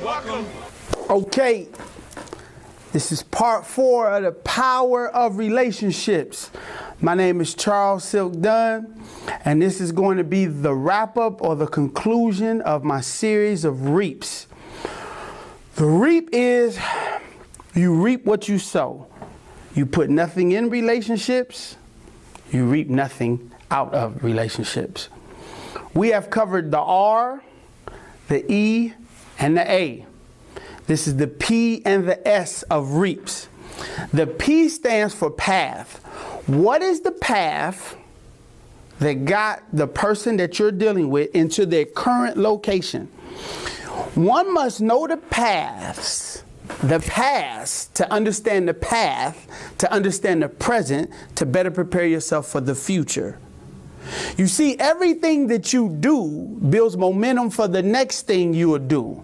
Welcome. Okay, this is part 4 of the power of relationships. My name is Charles Silk Dunn, and this is going to be the wrap-up or the conclusion of my series of reaps. The reap is you reap what you sow. You put nothing in relationships, you reap nothing out of relationships. We have covered the R, the E, and the A. This is the P and the S of reaps. The P stands for path. What is the path that got the person that you're dealing with into their current location? One must know the paths to understand the path, to understand the present, to better prepare yourself for the future. You see, everything that you do builds momentum for the next thing you will do.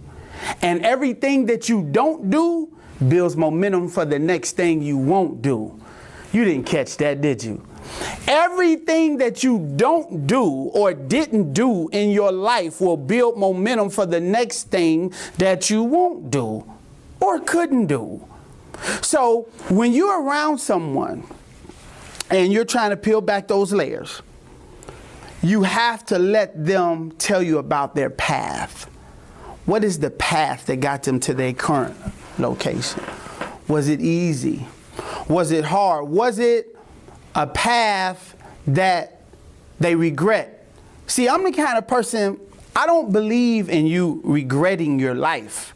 And everything that you don't do builds momentum for the next thing you won't do. You didn't catch that, did you? Everything that you don't do or didn't do in your life will build momentum for the next thing that you won't do or couldn't do. So when you're around someone and you're trying to peel back those layers, you have to let them tell you about their path. What is the path that got them to their current location? Was it easy? Was it hard? Was it a path that they regret? See, I'm the kind of person, I don't believe in you regretting your life.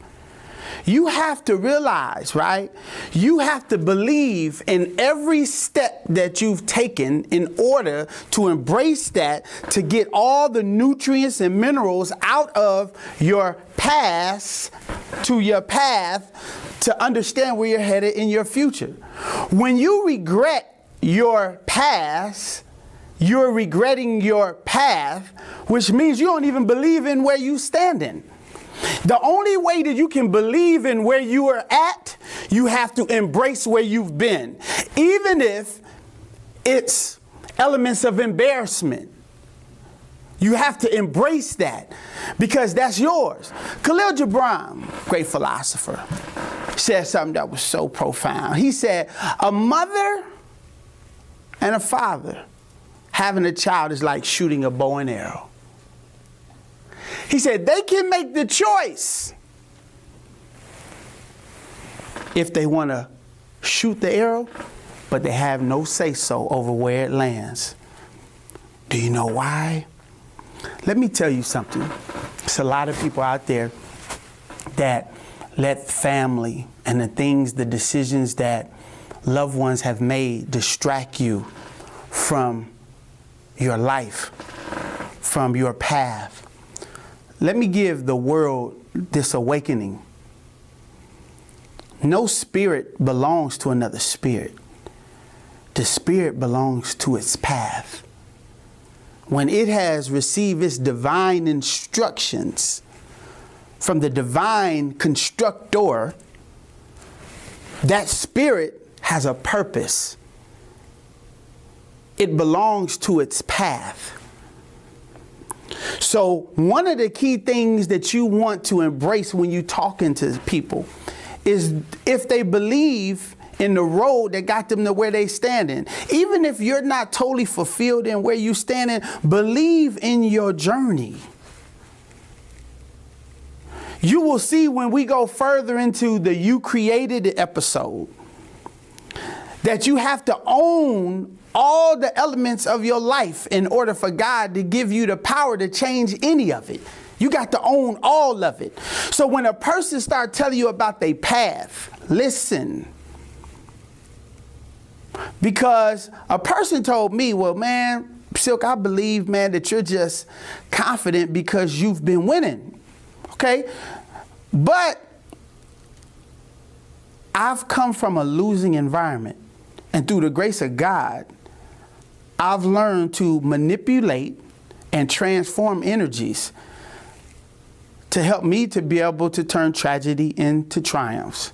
You have to realize, right? You have to believe in every step that you've taken in order to embrace that, to get all the nutrients and minerals out of your past to your path to understand where you're headed in your future. When you regret your past, you're regretting your path, which means you don't even believe in where you're standing. The only way that you can believe in where you are at, you have to embrace where you've been, even if it's elements of embarrassment. You have to embrace that because that's yours. Khalil Gibran, great philosopher, said something that was so profound. He said, a mother and a father having a child is like shooting a bow and arrow. He said they can make the choice if they want to shoot the arrow, but they have no say-so over where it lands. Do you know why? Let me tell you something. There's a lot of people out there that let family and the things, the decisions that loved ones have made distract you from your life, from your path. Let me give the world this awakening. No spirit belongs to another spirit. The spirit belongs to its path. When it has received its divine instructions from the divine constructor, that spirit has a purpose. It belongs to its path. So one of the key things that you want to embrace when you're talking to people is if they believe in the road that got them to where they standing. Even if you're not totally fulfilled in where you standing, believe in your journey. You will see when we go further into the You Created It episode that you have to own all the elements of your life in order for God to give you the power to change any of it. You got to own all of it. So when a person starts telling you about their path, listen. Because a person told me, well, man, Silk, I believe, man, that you're just confident because you've been winning. Okay? But I've come from a losing environment. And through the grace of God, I've learned to manipulate and transform energies to help me to be able to turn tragedy into triumphs.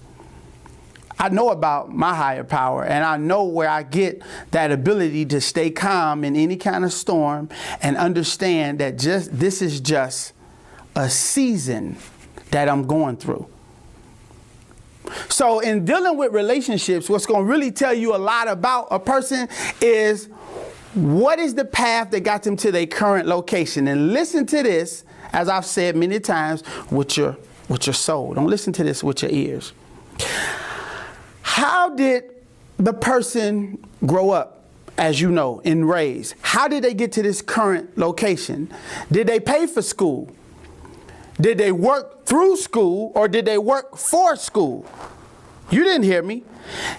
I know about my higher power, and I know where I get that ability to stay calm in any kind of storm and understand that this is just a season that I'm going through. So in dealing with relationships, what's going to really tell you a lot about a person is what is the path that got them to their current location. And listen to this, as I've said many times, with your soul. Don't listen to this with your ears. How did the person grow up, as you know, and raised? How did they get to this current location? Did they pay for school? Did they work through school, or did they work for school? You didn't hear me.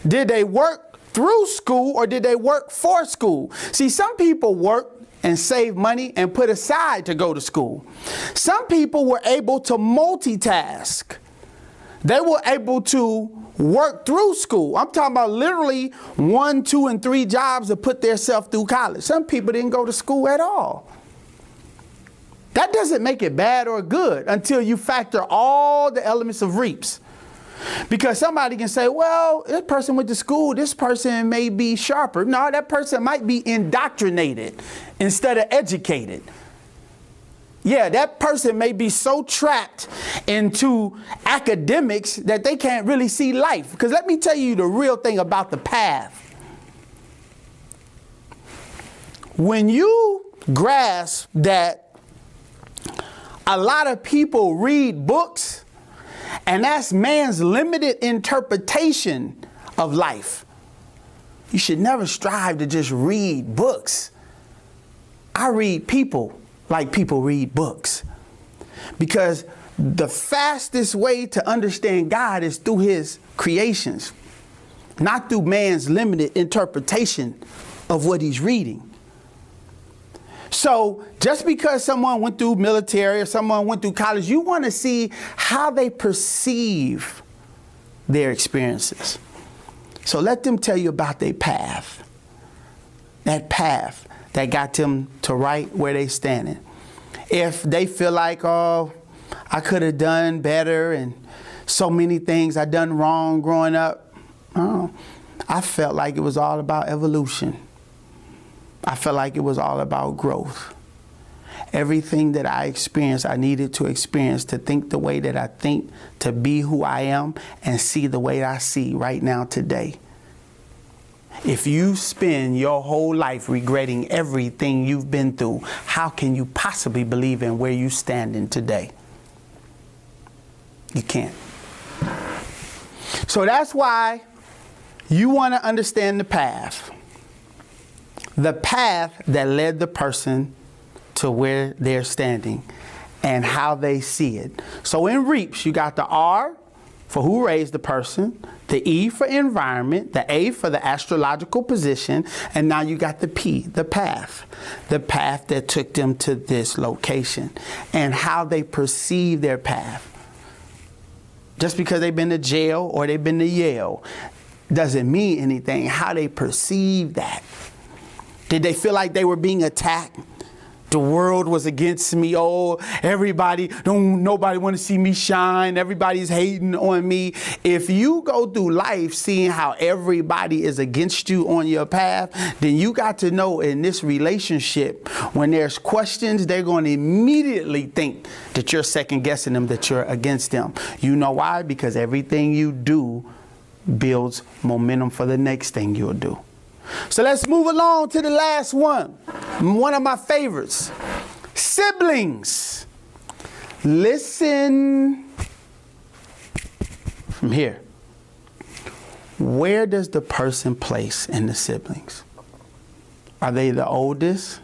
Did they work through school, or did they work for school? See, some people work and save money and put aside to go to school. Some people were able to multitask. They were able to work through school. I'm talking about literally 1, 2, and 3 jobs to put themselves through college. Some people didn't go to school at all. That doesn't make it bad or good until you factor all the elements of reaps. Because somebody can say, well, this person went to school, this person may be sharper. No, that person might be indoctrinated instead of educated. Yeah, that person may be so trapped into academics that they can't really see life. Because let me tell you the real thing about the path. When you grasp that a lot of people read books, and that's man's limited interpretation of life, you should never strive to just read books. I read people like people read books. Because the fastest way to understand God is through his creations, not through man's limited interpretation of what he's reading. So just because someone went through military or someone went through college, you want to see how they perceive their experiences. So let them tell you about their path. That path that got them to right where they standing. If they feel like, oh, I could have done better and so many things I done wrong growing up. Oh, I felt like it was all about evolution. I felt like it was all about growth. Everything that I experienced, I needed to experience to think the way that I think, to be who I am, and see the way I see right now today. If you spend your whole life regretting everything you've been through, how can you possibly believe in where you standing today? You can't. So that's why you want to understand the path. The path that led the person to where they're standing and how they see it. So in reaps, you got the R for who raised the person, the E for environment, the A for the astrological position, and now you got the P, the path that took them to this location and how they perceive their path. Just because they've been to jail or they've been to Yale doesn't mean anything. How they perceive that. Did they feel like they were being attacked? The world was against me. Oh, nobody want to see me shine. Everybody's hating on me. If you go through life seeing how everybody is against you on your path, then you got to know in this relationship, when there's questions, they're going to immediately think that you're second guessing them, that you're against them. You know why? Because everything you do builds momentum for the next thing you'll do. So let's move along to the last one. One of my favorites. Siblings. Listen from here. Where does the person place in the siblings? Are they the oldest?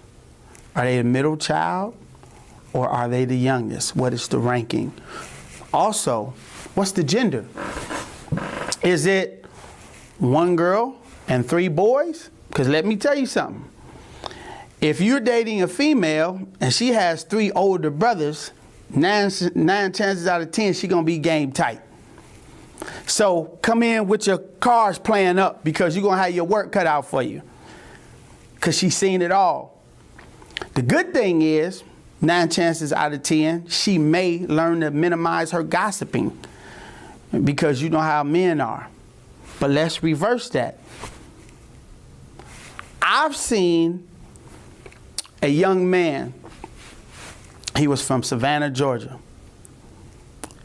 Are they the middle child? Or are they the youngest? What is the ranking? Also, what's the gender? Is it one girl and 3 boys? Because let me tell you something. If you're dating a female and she has 3 older brothers, 9 chances out of 10 she's going to be game tight. So come in with your cards playing up, because you're going to have your work cut out for you, because she's seen it all. The good thing is 9 chances out of 10 she may learn to minimize her gossiping, because you know how men are. But let's reverse that. I've seen a young man, he was from Savannah, Georgia,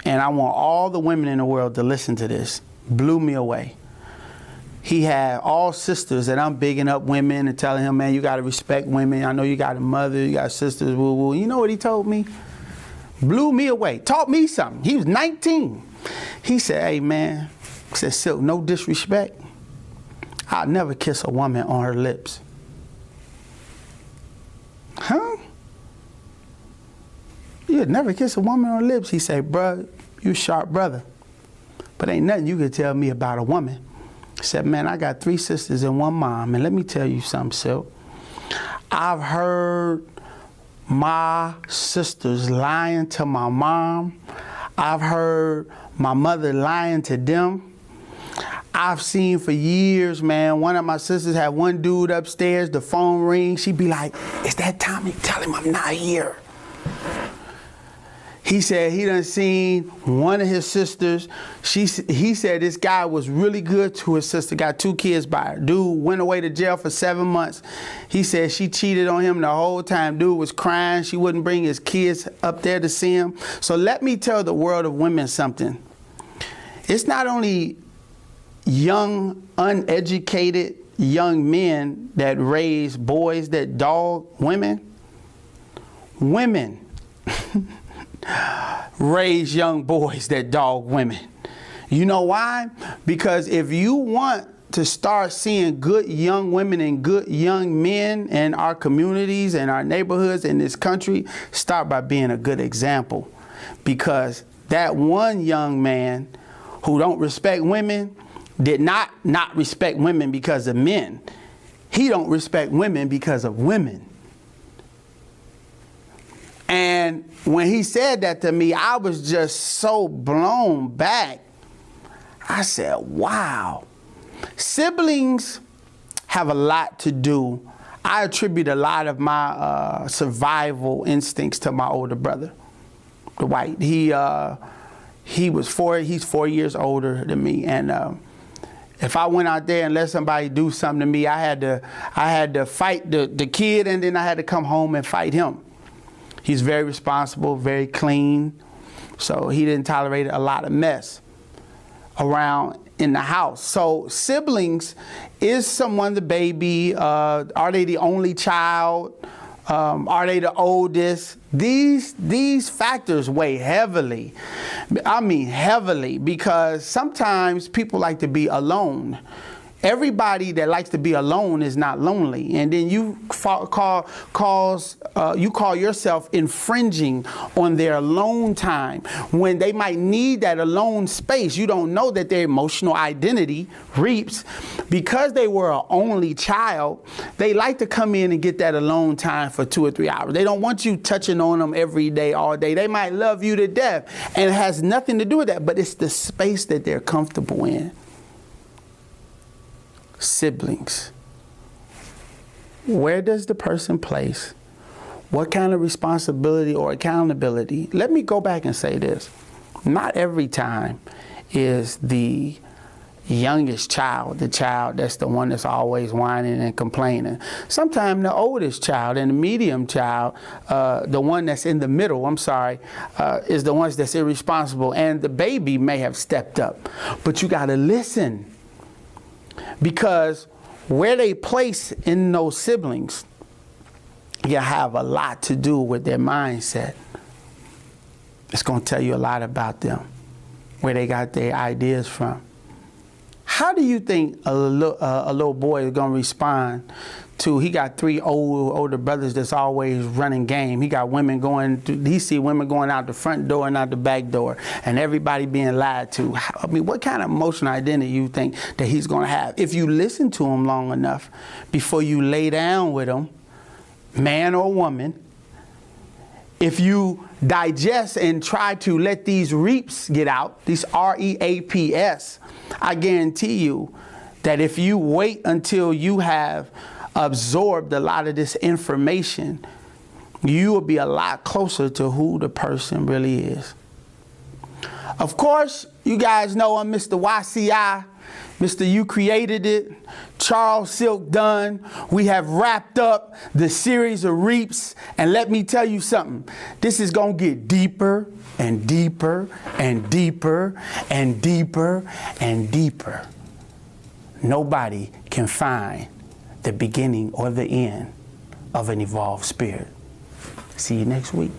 and I want all the women in the world to listen to this. Blew me away. He had all sisters, and I'm bigging up women and telling him, man, you got to respect women. I know you got a mother, you got sisters, woo woo. You know what he told me? Blew me away. Taught me something. He was 19. He said, hey, man, he said, Silk, no disrespect, I'll never kiss a woman on her lips. Huh? You'd never kiss a woman on her lips? He said, bruh, you a sharp brother, but ain't nothing you could tell me about a woman. He said, man, I got 3 sisters and 1 mom, and let me tell you something, Silk. I've heard my sisters lying to my mom. I've heard my mother lying to them. I've seen for years, man, one of my sisters had one dude upstairs, the phone rings, she'd be like, is that Tommy? Tell him I'm not here. He said he done seen one of his sisters. He said this guy was really good to his sister, got 2 kids by her. Dude went away to jail for 7 months. He said she cheated on him the whole time. Dude was crying. She wouldn't bring his kids up there to see him. So let me tell the world of women something. It's not only young, uneducated young men that raise boys that dog women. Women raise young boys that dog women. You know why? Because if you want to start seeing good young women and good young men in our communities and our neighborhoods in this country, start by being a good example. Because that one young man who don't respect women did not respect women because of men. He don't respect women because of women. And when he said that to me, I was just so blown back. I said, wow. Siblings have a lot to do. I attribute a lot of my survival instincts to my older brother, Dwight. He's 4 years older than me, and if I went out there and let somebody do something to me, I had to fight the kid, and then I had to come home and fight him. He's very responsible, very clean, so he didn't tolerate a lot of mess around in the house. So siblings, is someone the baby? Are they the only child? Are they the oldest? These factors weigh heavily. I mean heavily, because sometimes people like to be alone. Everybody that likes to be alone is not lonely, and then you call yourself infringing on their alone time when they might need that alone space. You don't know that their emotional identity reaps because they were an only child. They like to come in and get that alone time for 2 or 3 hours. They don't want you touching on them every day, all day. They might love you to death, and it has nothing to do with that, but it's the space that they're comfortable in. Siblings. Where does the person place? What kind of responsibility or accountability? Let me go back and say this. Not every time is the youngest child the child that's the one that's always whining and complaining. Sometimes the oldest child and the medium child, the one that's in the middle, is the ones that's irresponsible, and the baby may have stepped up. But you got to listen. Because where they place in those siblings, you have a lot to do with their mindset. It's going to tell you a lot about them, where they got their ideas from. How do you think a little boy is going to respond to, he got 3 older brothers that's always running game. He got women he see women going out the front door and out the back door, and everybody being lied to. I mean, what kind of emotional identity you think that he's going to have? If you listen to him long enough before you lay down with him, man or woman, if you digest and try to let these reaps get out, these R-E-A-P-S, I guarantee you that if you wait until you have absorbed a lot of this information, you will be a lot closer to who the person really is. Of course, you guys know I'm Mr. YCI. Mr. You created it, Charles Silk Dunn. We have wrapped up the series of reaps, and let me tell you something. This is going to get deeper and deeper and deeper and deeper and deeper. Nobody can find the beginning or the end of an evolved spirit. See you next week.